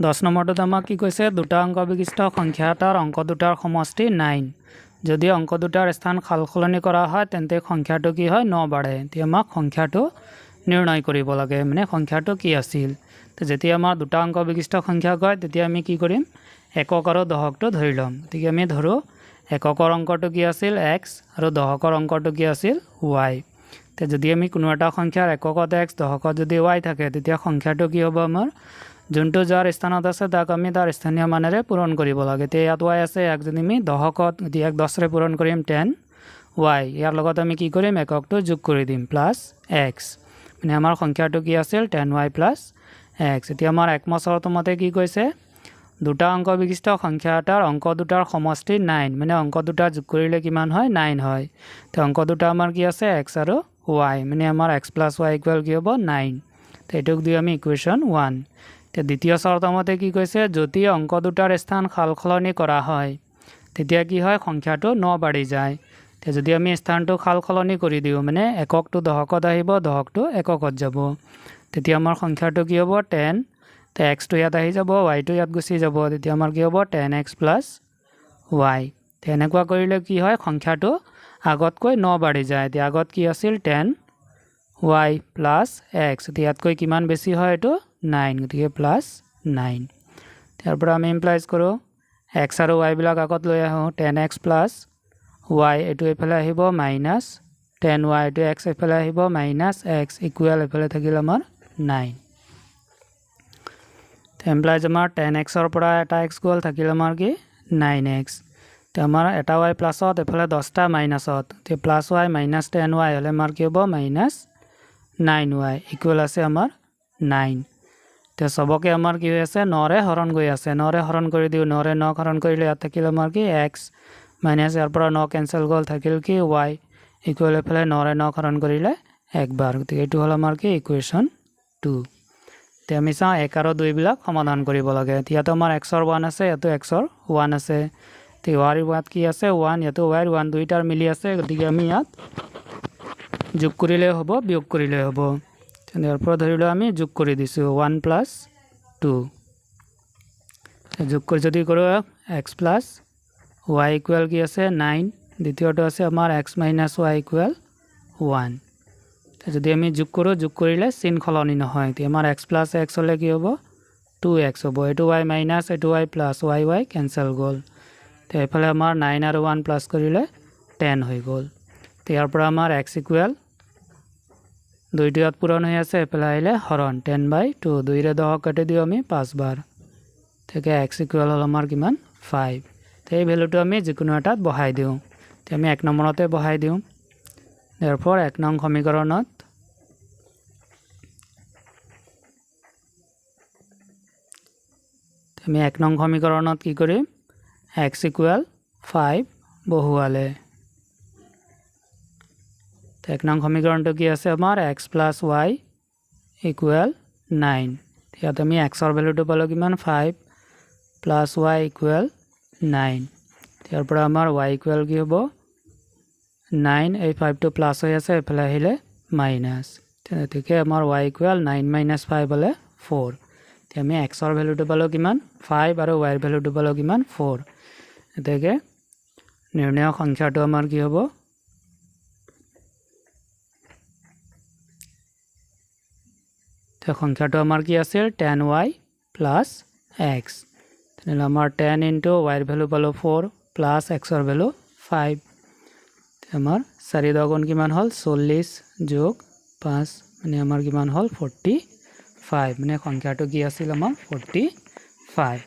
10 নম্বৰটোত আমাক কি কৈছে দুটা অংক বিশিষ্ট সংখ্যা এটাৰ অংক দুটাৰ সমষ্টি 9 যদি অংক দুটাৰ স্থান সালসলনি কৰা হয় তেন্তে সংখ্যাটো কি হয় 9 বাঢ়ে তেতিয়া আমাক সংখ্যাটো নিৰ্ণয় কৰিব লাগে মানে সংখ্যাটো কি আছিল তো যেতিয়া আমাৰ দুটা অংক বিশিষ্ট সংখ্যা কয় তেতিয়া আমি কি কৰিম একক আৰু দশকটো ধৰি ল'ম গতিকে আমি ধৰো এককৰ অংকটো কি আছিল x আৰু দশকৰ অংকটো কি আছিল y তো যদি আমি কোনো এটা সংখ্যাৰ এককত x দশকত যদি y থাকে তেতিয়া সংখ্যাটো কি হ'ব আমাৰ যোনটো যাৰ স্থানত আছে তাক আমি তাৰ স্থানীয় মানেৰে পূৰণ কৰিব লাগে তে ইয়াত y আছে এক যদি আমি দশকত যদি 1 10 ৰে পূৰণ কৰিম 10 y ইয়াৰ লগত আমি কি কৰিম এককটো যোগ কৰি দিম প্লাস x মানে আমাৰ সংখ্যাটো কি আছিল 10y প্লাস x এতিয়া আমাৰ একমত চৰ্ত মতে কি কৈছে দুটা অংক বিশিষ্ট সংখ্যা এটাৰ অংক দুটাৰ সমষ্টি 9 মানে অংক দুটা যোগ কৰিলে কিমান হয় 9 হয় তে অংক দুটা আমাৰ কি আছে x আৰু y মানে আমাৰ x + y = কি হ'ব 9 তে এটোক দি আমি ইকুৱেশ্যন 1 তে দ্বিতীয় চৰ্ত মতে কি কৈছে যদি অংক দুটাৰ স্থান সালসলনি কৰা হয় তেতিয়া কি হয় সংখ্যাটো 9 বাঢ়ি যায় তে যদি আমি স্থানটো সালসলনি কৰি দিও মানে এককটো দশকত আহিব দশকটো এককত যাব তেতিয়া আমাৰ সংখ্যাটো কি হ'ব 10 তে x টো ইয়াত আহি যাব y টো ইয়াত গুচি যাব তেতিয়া আমাৰ কি হ'ব 10x + y তে এনেকুৱা কৰিলে কি হয় সংখ্যাটো আগতকৈ 9 বাঢ়ি যায় তে আগত কি আছিল 10y + x ইয়াতকৈ কিমান বেছি হয় এটো 9 গতিকে +9 তাৰ পৰা আমি ইমপ্লাইজ কৰো x আৰু y বিলাক আগত লৈ আহো 10x + y এটো এফালে আহিব -10y এটো x এফালে আহিব -x ইকুৱেল এফালে থাকিল আমাৰ 9 তে ইমপ্লাইজ আমাৰ 10x ৰ পৰা এটা x গ'ল থাকিল আমাৰ কি 9x তে আমাৰ এটা y প্লাসত এফালে 10টা মাইনাসত তে +y -10y হলে আমাৰ কি হ'ব -9y ইকুৱেল আছে আমাৰ 9 তে সবকে আমাৰ কি হৈ আছে 9 ৰে হৰণ গৈ আছে 9 ৰে হৰণ কৰি দিও 9 ৰে 9 হৰণ কৰিলে ইয়াত থাকিল আমাৰ কি x মাইনাস ইয়াৰ পৰা 9 কেনসেল গ'ল থাকিল কি y ইকুৱেল এফালে 9 ৰে 9 হৰণ কৰিলে একবাৰ গতিকে এটো হল আমাৰ কি ইকুৱেশ্যন 2 তে আমি চাও 1 আৰু 2 বিলাক সমাধান কৰিব লাগে ইয়াত আমাৰ x ৰ 1 আছে ইয়াতো x ৰ 1 আছে তে y ৰ ইয়াত কি আছে 1 ইয়াতো y ৰ 1 দুইটাৰ মিলি আছে গতিকে আমি ইয়াত যোগ কৰিলে হ'ব বিয়োগ কৰিলে হ'ব ইয়াৰ পৰা ধৰিলো আমি যোগ কৰি দিছো 1 + 2 যোগ কৰি যদি কৰো x + y ইকুৱেল কি আছে 9 দ্বিতীয়টো আছে আমাৰ x - y ইকুৱেল 1 যদি আমি যোগ কৰো যোগ কৰিলে চিন খলনি নহয় তে আমাৰ x + x হলে কি হ'ব 2x হ'ব এটো y - এটো y + y কেনসেল গ'ল তে এফালে আমাৰ 9 আৰু 1 প্লাস কৰিলে 10 হৈ গ'ল তে ইয়াৰ পৰা আমাৰ x ইকুৱেল দুইটো ইয়াত পূৰণ হৈ আছে এফালে আহিলে হৰণ 10/2 2 ৰে 10 কাটি দিও আমি 5 বাৰ থেকে x ইকুৱেল হল আমাৰ কিমান 5 তে এই ভ্যালুটো আমি যিকোনো এটাত বহাই দিও তে আমি 1 নম্বৰতে বহাই দিও therefore 1 নং সমীকৰণত আমি 1 নং সমীকৰণত কি কৰিম x ইকুৱেল 5 বহুৱালে 1 নং সমীকৰণটো কি আছে আমাৰ x + y ইকুৱেল 9 ইয়াত আমি x ৰ ভ্যালুটো পালো কিমান 5 + y ইকুৱেল 9 ইয়াৰ পৰা আমাৰ y ইকুৱেল কি হ'ব 9 এই 5 টো প্লাস হৈ আছে এফালে আহিলে মাইনাস তেতিয়াকে আমাৰ y ইকুৱেল 9 - 5 হলে 4 তে আমি x ৰ ভ্যালুটো পালো কিমান 5 আৰু y ৰ ভ্যালুটো পালো কিমান 4 এতেকে নিৰ্ণয় সংখ্যাটো আমাৰ কি হ'ব তে সংখ্যাটো আমাৰ কি আছিল 10y + x তেনে আমাৰ 10 * y ৰ ভ্যালু পালো 4 প্লাস x ৰ ভ্যালু 5 আমাৰ 4 * 2 কিমান হল 40 + 5 মানে আমাৰ কিমান হল 45 মানে সংখ্যাটো কি আছিল আমাৰ 45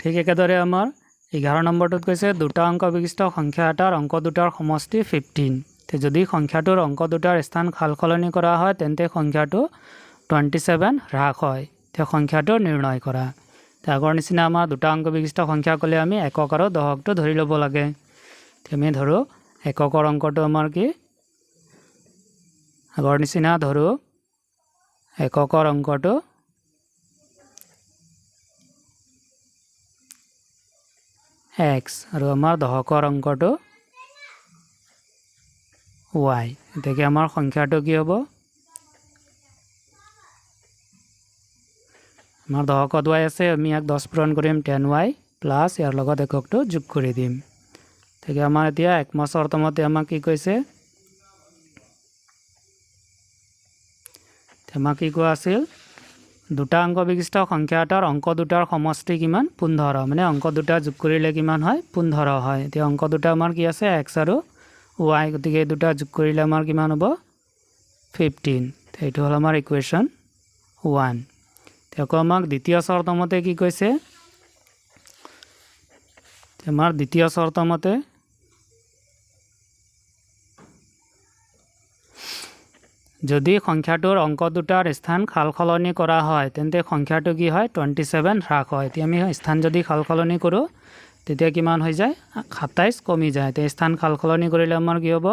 ঠিক একেদৰে আমাৰ 11 নম্বৰটোত কৈছে দুটা অংক বিশিষ্ট সংখ্যা এটাৰ অংক দুটাৰ সমষ্টি 15 তে যদি সংখ্যাটোৰ অংক দুটাৰ স্থান সালসলনি কৰা হয় তেন্তে সংখ্যাটো 27 হ্ৰাস হয় তে সংখ্যাটো নিৰ্ণয় কৰা তে আগৰ নিচিনা আমাৰ দুটা অংক বিশিষ্ট সংখ্যা কলে আমি একক আৰু দশকটো ধৰি ল'ব লাগে তে আমি ধৰো এককৰ অংকটো আমাৰ কি আগৰ নিচিনা ধৰো এককৰ অংকটো x আৰু আমাৰ দশকৰ অংকটো y এতেকে আমাৰ সংখ্যাটো কি হ'ব আমাৰ দশকত y আছে আমি ইয়াক 10 পূৰণ কৰিম 10y প্লাছ ইয়াৰ লগত এককটো যোগ কৰি দিম ঠিক আমাৰ এতিয়া একমত শৰ্তমতে আমাক কি কৈছে আমাক কি কোৱা আছিল দুটা অংক বিশিষ্ট সংখ্যা এটাৰ অংক দুটাৰ সমষ্টি কিমান 15 মানে অংক দুটা যোগ কৰিলে কিমান হয় 15 হয় এতিয়া অংক দুটা আমাৰ কি আছে x আৰু y গতিকে এই দুটা যোগ কৰিলে আমাৰ কিমান হ'ব 15 এইটো হ'ল আমাৰ ইকুৱেশ্যন 1 তেও আমাক দ্বিতীয় শৰ্তমতে কি কৈছে আমাৰ দ্বিতীয় শৰ্তমতে যদি সংখ্যাটোৰ অংক দুটাৰ স্থান খালখলনি কৰা হয় তেন্তে সংখ্যাটো কি হয় 27 হ্ৰাস হয় এতিয়া আমি স্থান যদি খালখলনি কৰোঁ তেতিয়া কিমান হৈ যায় 27 কমি যায় তে স্থান খালখলনি কৰিলে আমাৰ কি হ'ব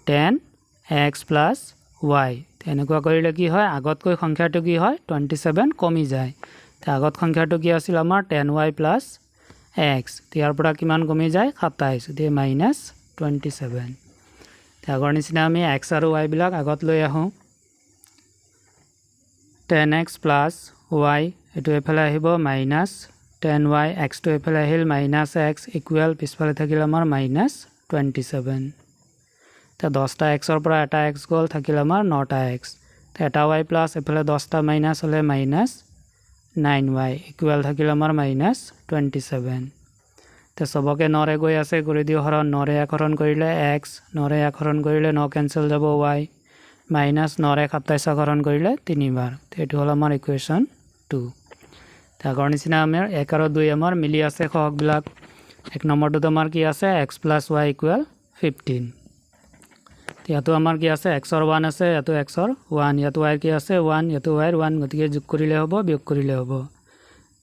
10x + y তেনেকুৱা কৰিলে কি হয় আগতকৈ সংখ্যাটো কি হয় 27 কমি যায় তে আগত সংখ্যাটো কি আছিল আমাৰ 10y + x ইয়াৰ পৰা কিমান কমি যায় 27 তে -27 আগৰ নিচিনা আমি x আৰু y বিলাক আগত লৈ আহোঁ 10x + y এটো এফালে আহিব -10y x টো এফালে আহিল -x ইকুৱেল পিছফালে থাকিল আমাৰ -27 তে 10টা x ৰ পৰা এটা x গ'ল থাকিল আমাৰ 9টা x তে এটা y প্লাছ এফালে 10টা মাইনাছ হ'লে -9y ইকুৱেল থাকিল আমাৰ -27 তে সবকে 9ৰে গৈ আছে কৰি দিও হৰণ 9ৰে হৰণ কৰিলে x 9ৰে হৰণ কৰিলে 9 কেনসেল যাব y -9ৰে 27 হৰণ কৰিলে 3 বাৰ এটো হল আমাৰ ইকুৱেশ্যন 2 তে আগৰ নিচিনা আমাৰ 1 আৰু 2 আমাৰ মিলি আছে সহগবিলাক এক নম্বৰটো আমাৰ কি আছে x + y = 15 ইয়াতো আমাৰ কি আছে x ৰ 1 আছে ইয়াতো x ৰ 1 ইয়াতো y কি আছে 1 ইয়াতো y ৰ 1 গতিকে যোগ কৰিলে হ'ব বিয়োগ কৰিলে হ'ব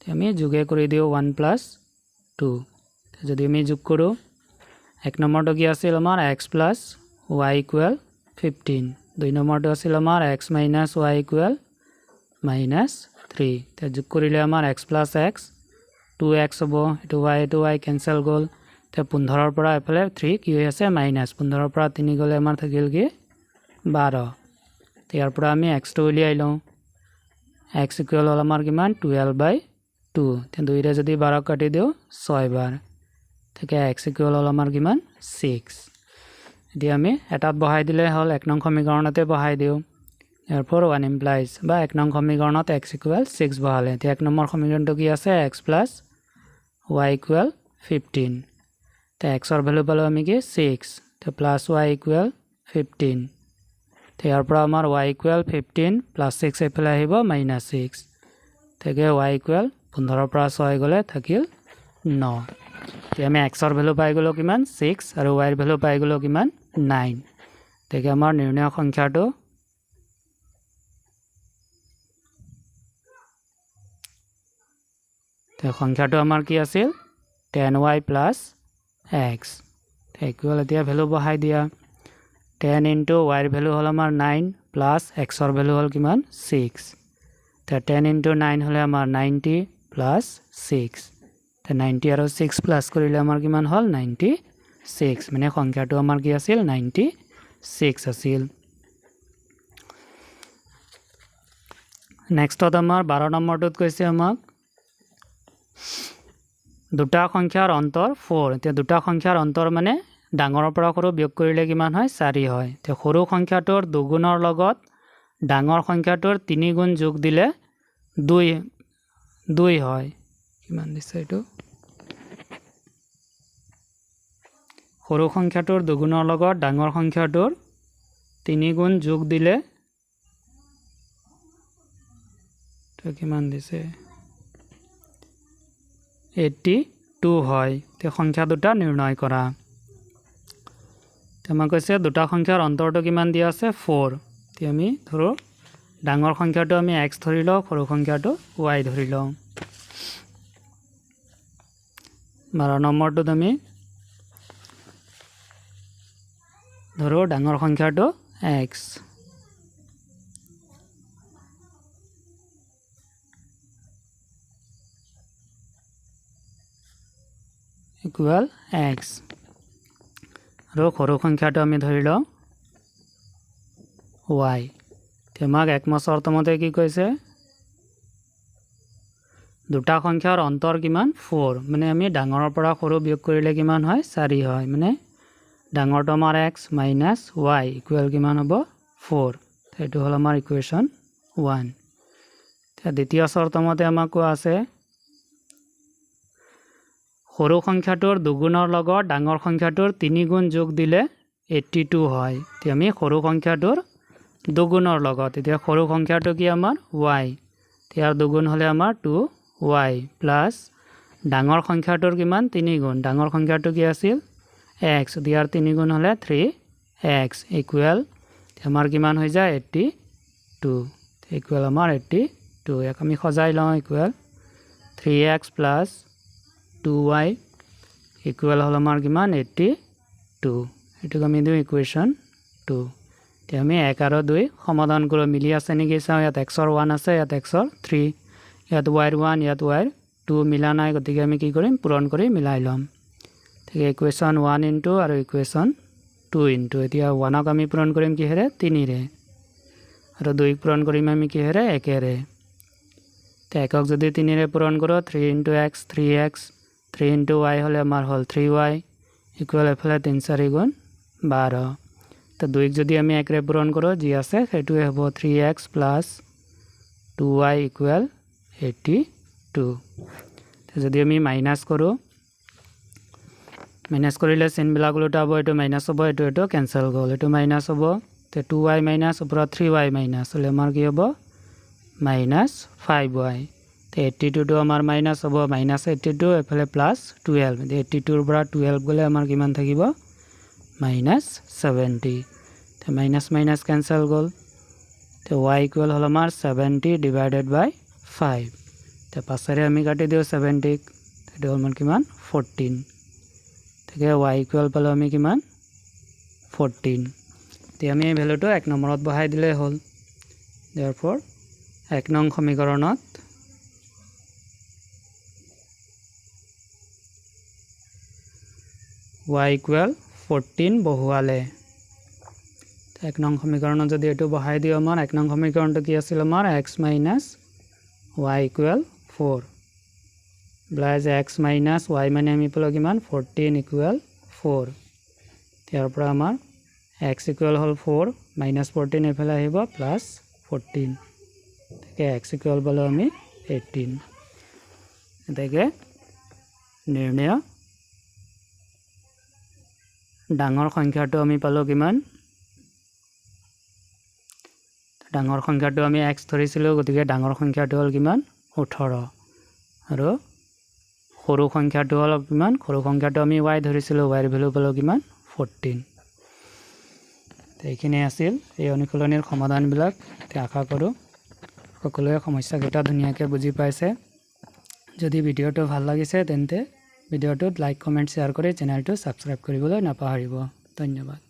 তে আমি যোগে কৰি দিও 1 + 2 যদি আমি যোগ কৰোঁ এক নম্বৰটো কি আছিল আমাৰ x + y = 15 দুই নম্বৰটো আছিল আমাৰ x - y = -3 তে যোগ কৰিলে আমাৰ x + x 2x হ'ব এটো y কেনসেল গ'ল তে 15 ৰ পৰা এফালে 3 কি হৈ আছে -15 ৰ পৰা 3 গ'লে আমাৰ থাকিল কি 12 তে ইয়াৰ পৰা আমি x টো উলিয়াই লওঁ x ইকুৱেল হ'ল আমাৰ কিমান 12/2 তে 2 ৰে যদি 12 কাটি দিও 6 বাৰ থেকে x ইকুৱেল হ'ল আমাৰ কিমান 6 এতিয়া আমি এটাত বহাই দিলে হ'ল এক নং সমীকৰণতে বহাই দিও therefore 1 implies বা এক নং সমীকৰণত x = 6 বহালে তে এক নম্বৰ সমীকৰণটো কি আছে x + y = 15 তে x ৰ ভ্যালু পালো আমি কি 6 তে + y = 15 তে ইয়াৰ পৰা আমাৰ y = 15 + 6 এফালে আহিব -6 থেকে y = 15 ৰ পৰা 6 গ'লে থাকিল 9 তে আমি x ৰ ভ্যালু পাই গলো কিমান 6 আৰু y ৰ ভ্যালু পাই গলো কিমান 9 তেকে আমাৰ নিৰ্ণয় সংখ্যাটো তে সংখ্যাটো আমাৰ কি আছিল 10y + x ইকুৱেল এতিয়া ভ্যালু বহাই দিয়া 10 * y ৰ ভ্যালু হ'ল আমাৰ 9 প্লাস x ৰ ভ্যালু হ'ল কিমান 6 তে 10 * 9 হলে আমাৰ 90 প্লাস 6 তে 90 আৰু 6 প্লাস কৰিলে আমাৰ কিমান হ'ল 96 মানে সংখ্যাটো আমাৰ কি আছিল 96 আছিল নেক্সটত আমাৰ 12 নম্বৰটোত কৈছে আমাক দুটা সংখ্যাৰ অন্তৰ 4 তে দুটা সংখ্যাৰ অন্তৰ মানে ডাঙৰৰ পৰা সৰু বিয়োগ কৰিলে কিমান হয় 4 হয় তে সৰু সংখ্যাটোৰ দুগুণৰ লগত ডাঙৰ সংখ্যাটোৰ 3 গুণ যোগ দিলে 2 হয় কিমান দিছে এটো সৰু সংখ্যাটোৰ দুগুণৰ লগত ডাঙৰ সংখ্যাটোৰ 3 গুণ যোগ দিলে তো কিমান দিছে 82 হয় তে সংখ্যা দুটা নিৰ্ণয় কৰা তে আমাক কৈছে দুটা সংখ্যাৰ অন্তৰটো কিমান দিয়া আছে 4 তে আমি ধৰো ডাঙৰ সংখ্যাটো আমি x ধৰি লওঁ সৰু সংখ্যাটো y ধৰি লওঁ 12 নম্বৰটোত আমি ধৰো ডাঙৰ সংখ্যাটো x equal x আৰু সৰু সংখ্যাটো আমি ধৰি লওঁ y তে আমাক একমত শৰ্তমতে কি কৈছে দুটা সংখ্যাৰ অন্তৰ কিমান 4 মানে আমি ডাঙৰৰ পৰা সৰু বিয়োগ কৰিলে কিমান হয় 4 হয় মানে ডাঙৰটো আমাৰ x minus y ইকুৱেল কিমান হ'ব 4 এইটো হ'ল আমাৰ ইকুৱেশ্যন 1 এতিয়া দ্বিতীয় চৰ্তমতে আমাক কোৱা আছে সৰু সংখ্যাটোৰ দুগুণৰ লগত ডাঙৰ সংখ্যাটোৰ 3 গুণ যোগ দিলে 82 হয় এতিয়া আমি সৰু সংখ্যাটোৰ দুগুণৰ লগত এতিয়া সৰু সংখ্যাটো কি আমাৰ y ইয়াৰ দুগুণ হলে আমাৰ 2y প্লাস ডাঙৰ সংখ্যাটোৰ কিমান 3 গুণ ডাঙৰ সংখ্যাটো কি আছিল x ইয়াৰ 3 গুণ হলে 3x ইকুৱেল আমাৰ কিমান হৈ যায় 82 ইকুৱেল আমাৰ 82 ইয়াক আমি সজাই লওঁ equal 3x plus 2y equal হল আমাৰ কিমান 82 এটুক আমি দিওঁ ইকুৱেশ্যন 2 এতিয়া আমি 1 আৰু 2 সমাধান কৰি মিলি আছে নেকি চাওঁ ইয়াত x ৰ 1 আছে ইয়াত x ৰ 3 ইয়াত y ৰ 1 ইয়াত y ৰ 2 মিলা নাই গতিকে আমি কি কৰিম পূৰণ কৰি মিলাই লম ঠিক ইকুৱেশ্যন 1 ইনটু আৰু ইকুৱেশ্যন 2 ইনটু এতিয়া 1ক আমি পূৰণ কৰিম কিহেৰে 3 ৰে আৰু 2ক পূৰণ কৰিম আমি কিহেৰে 1 ৰে তে 1ক যদি 3 ৰে পূৰণ কৰো 3 into x 3x 3 into y হলে আমাৰ হল 3y ইকুৱেল এফালে 3 4 গুণ 12 তো 2ক যদি আমি 1 ৰে পূৰণ কৰো যি আছে সেইটোৱে হ'ব 3x প্লাস 2y ইকুৱেল 82 তো যদি আমি মাইনাস কৰো মাইনাস কৰিলে চিনবিলাক উল্টাব এটো মাইনাস হ'ব এটো ক্যান্সেল গল এটো মাইনাস হ'ব তে 2y মাইনাস ওপৰত 3y মাইনাস হলে আমাৰ কি হ'ব মাইনাস 5y তে 82 টো আমাৰ মাইনাস হ'ব মাইনাস 82 এফালে প্লাস 12 82 ৰ পৰা 12 গলে আমাৰ কিমান থাকিব মাইনাস 70 তে মাইনাস মাইনাস ক্যান্সেল গল তে y ইকুৱেল হল আমাৰ 70 ডিভাইডেড বাই 5 তে পাছৰে আমি কাটি দিও 70 তে হল মান কিমান 14 থেকে y ইকুৱেল পালো আমি কিমান 14 তে আমি এই ভ্যালুটো 1 নম্বৰত বহাই দিলে হল therefore 1 নং সমীকৰণত y ইকুৱেল 14 বহুৱালে 1 নং সমীকৰণত যদি এটো বহাই দিও আমাৰ 1 নং সমীকৰণটো কি আছিল আমাৰ x minus y equal 4 plus x minus y মানে আমি পালো কিমান 14 ইকুৱেল 4 ইয়াৰ পৰা আমাৰ x ইকুৱেল হল 4 minus 14 এফালে আহিব প্লাস 14 তাকে x ইকুৱেল পালো আমি 18 এটাকে নিৰ্ণয় ডাঙৰ সংখ্যাটো আমি পালো কিমান ডাঙৰ সংখ্যাটো আমি x ধৰিছিলো গতিকে ডাঙৰ সংখ্যাটো হল কিমান 18 আৰু সৰু সংখ্যাটো হল কিমান সৰু সংখ্যাটো আমি y ধৰিছিলো y ৰ ভ্যালু পালো কিমান 14 এইখিনি আছিল এই অনুকলনীৰ সমাধানবিলাক আশা কৰো সকলোৱে সমস্যাকেইটা ধুনীয়াকৈ বুজি পাইছে যদি ভিডিওটো ভাল লাগিছে তেন্তে ভিডিওটোত লাইক কমেন্ট শেয়াৰ কৰি চেনেলটো সাবস্ক্ৰাইব কৰিবলৈ নাপাহৰিব ধন্যবাদ